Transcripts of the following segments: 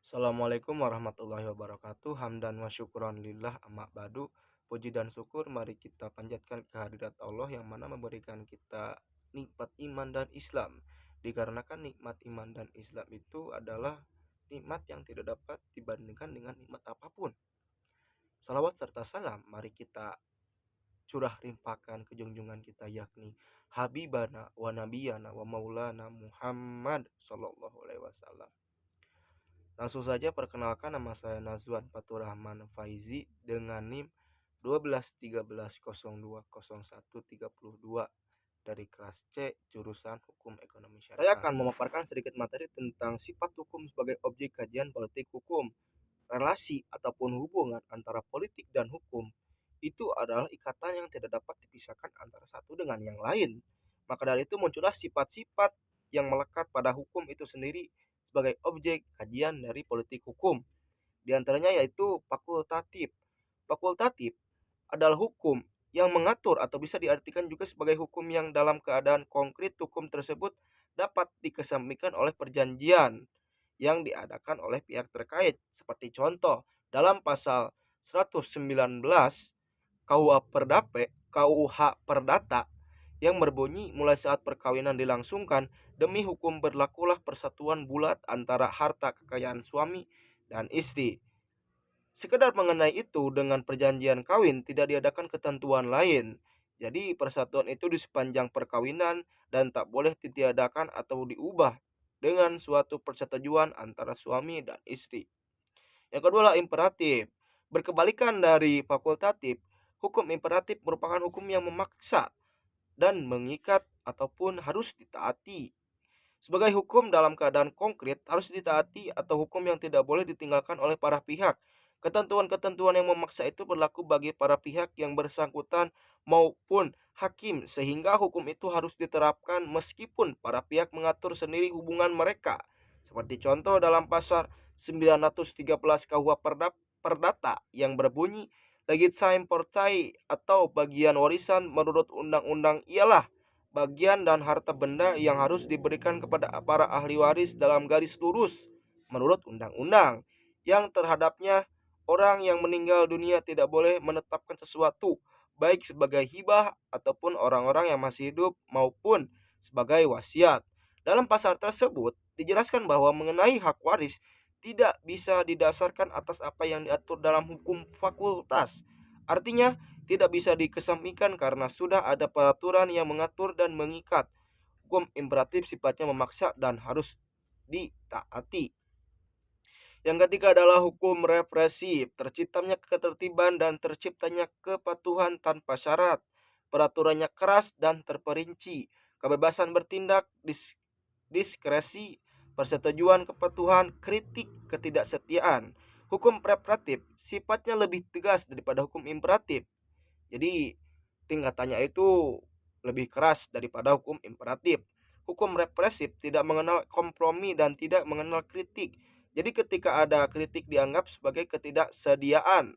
Assalamualaikum warahmatullahi wabarakatuh. Hamdan wa syukron lillah amma ba'du. Puji dan syukur mari kita panjatkan kehadirat Allah yang mana memberikan kita nikmat iman dan Islam. Dikarenakan nikmat iman dan Islam itu adalah nikmat yang tidak dapat dibandingkan dengan nikmat apapun. Salawat serta salam mari kita curah rimpakan ke junjungan kita yakni Habibana wa Nabiyana wa Maulana Muhammad Sallallahu Alaihi Wasallam. Langsung saja perkenalkan, nama saya Nazwan Faturrahman Faizi dengan NIM 1213010132 dari kelas C jurusan Hukum Ekonomi Syariah. Saya akan memaparkan sedikit materi tentang sifat hukum sebagai objek kajian politik hukum. Relasi ataupun hubungan antara politik dan hukum itu adalah ikatan yang tidak dapat dipisahkan antara satu dengan yang lain. Maka dari itu muncullah sifat-sifat yang melekat pada hukum itu sendiri sebagai objek kajian dari politik hukum. Di antaranya yaitu fakultatif. Fakultatif adalah hukum yang mengatur atau bisa diartikan juga sebagai hukum yang dalam keadaan konkret hukum tersebut dapat dikesampingkan oleh perjanjian yang diadakan oleh pihak terkait. Seperti contoh dalam pasal 119 KUH Perdata yang berbunyi mulai saat perkawinan dilangsungkan demi hukum berlakulah persatuan bulat antara harta kekayaan suami dan istri. Sekedar mengenai itu dengan perjanjian kawin tidak diadakan ketentuan lain. Jadi persatuan itu di sepanjang perkawinan dan tak boleh ditiadakan atau diubah dengan suatu persetujuan antara suami dan istri. Yang kedua adalah imperatif. Berkebalikan dari fakultatif, hukum imperatif merupakan hukum yang memaksa dan mengikat ataupun harus ditaati. Sebagai hukum dalam keadaan konkret harus ditaati atau hukum yang tidak boleh ditinggalkan oleh para pihak. Ketentuan-ketentuan yang memaksa itu berlaku bagi para pihak yang bersangkutan maupun hakim sehingga hukum itu harus diterapkan meskipun para pihak mengatur sendiri hubungan mereka. Seperti contoh dalam pasal 913 KUH Perdata yang berbunyi Legitime Portai atau bagian warisan menurut undang-undang ialah bagian dan harta benda yang harus diberikan kepada para ahli waris dalam garis lurus menurut undang-undang yang terhadapnya orang yang meninggal dunia tidak boleh menetapkan sesuatu baik sebagai hibah ataupun orang-orang yang masih hidup maupun sebagai wasiat. Dalam pasal tersebut dijelaskan bahwa mengenai hak waris tidak bisa didasarkan atas apa yang diatur dalam hukum fakultas. Artinya tidak bisa dikesampingkan karena sudah ada peraturan yang mengatur dan mengikat. Hukum imperatif sifatnya memaksa dan harus ditaati. Yang ketiga adalah hukum represif, terciptanya ketertiban dan terciptanya kepatuhan tanpa syarat. Peraturannya keras dan terperinci, kebebasan bertindak, diskresi, persetujuan, kepatuhan, kritik, ketidaksetiaan. Hukum represif sifatnya lebih tegas daripada hukum imperatif. Jadi tingkatannya itu lebih keras daripada hukum imperatif. Hukum represif tidak mengenal kompromi dan tidak mengenal kritik. Jadi ketika ada kritik dianggap sebagai ketidaksediaan.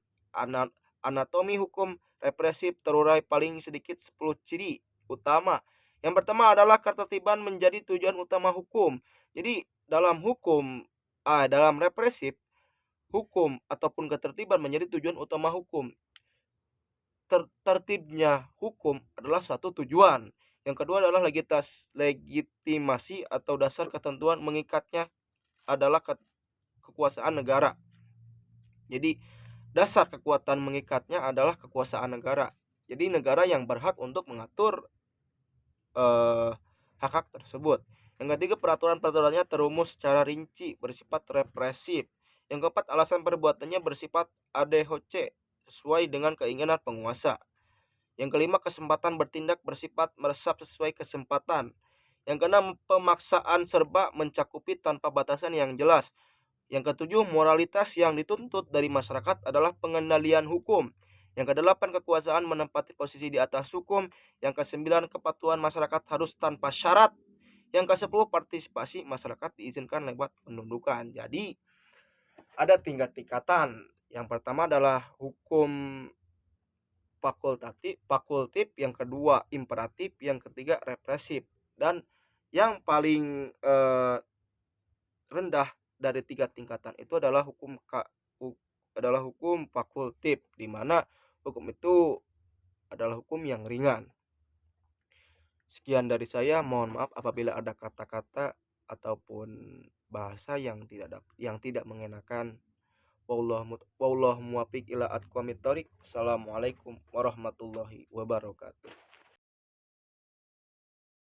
Anatomi hukum represif terurai paling sedikit 10 ciri utama. Yang pertama adalah ketertiban menjadi tujuan utama hukum. Jadi dalam represif, hukum ataupun ketertiban menjadi tujuan utama hukum. Tertibnya hukum adalah suatu tujuan. Yang kedua adalah legitimasi atau dasar ketentuan mengikatnya adalah kekuasaan negara. Jadi dasar kekuatan mengikatnya adalah kekuasaan negara. Jadi negara yang berhak untuk mengatur hak-hak tersebut. Yang ketiga, peraturan-peraturannya terumus secara rinci bersifat represif. Yang keempat, alasan perbuatannya bersifat ADHC sesuai dengan keinginan penguasa. Yang kelima, kesempatan bertindak bersifat meresap sesuai kesempatan. Yang keenam, pemaksaan serba mencakupi tanpa batasan yang jelas. Yang ketujuh, moralitas yang dituntut dari masyarakat adalah pengendalian hukum. Yang kedelapan, kekuasaan menempati posisi di atas hukum. Yang kesembilan, kepatuhan masyarakat harus tanpa syarat. Yang kesepuluh, partisipasi masyarakat diizinkan lewat penundukan. Jadi ada tingkat-tingkatan. Yang pertama adalah hukum fakultatif, yang kedua imperatif, yang ketiga represif, dan yang paling rendah dari 3 tingkatan itu adalah adalah hukum fakultatif, di mana hukum itu adalah hukum yang ringan. Sekian dari saya, mohon maaf apabila ada kata-kata ataupun bahasa yang tidak mengenakan. Wallahu muwaffiq ila aqwamit thoriq. Assalamualaikum warahmatullahi wabarakatuh.